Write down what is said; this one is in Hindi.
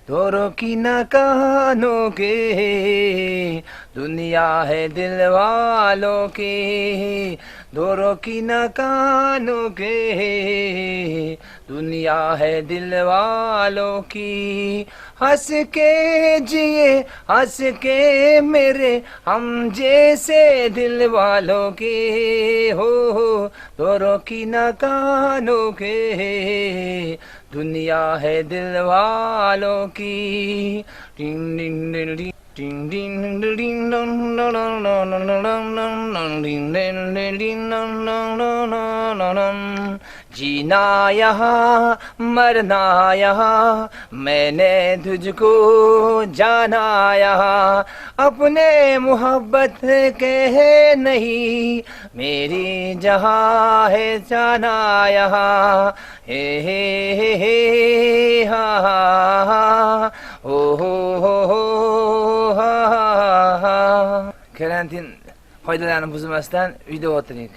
दोरों की न कहानों के दुनिया है दिल वालों की दोरों की न कहानों के दुनिया है दिल वालों की हंस के जिए हंस के मेरे हम जैसे दिल वालों के हो दोरों की न कहानों के दुनिया है दिल वालों की टिंग टिंग टिंग टिंग टिंग टिंग टिंग जीना यहाँ मरना यहाँ मैंने तुझको जाना यहाँ अपने मोहब्बत के नहीं मेरी जहाँ है जाना यहाँ हे हा ha ho ha ha. Karantin faydalarını bozmasdan video oturayım.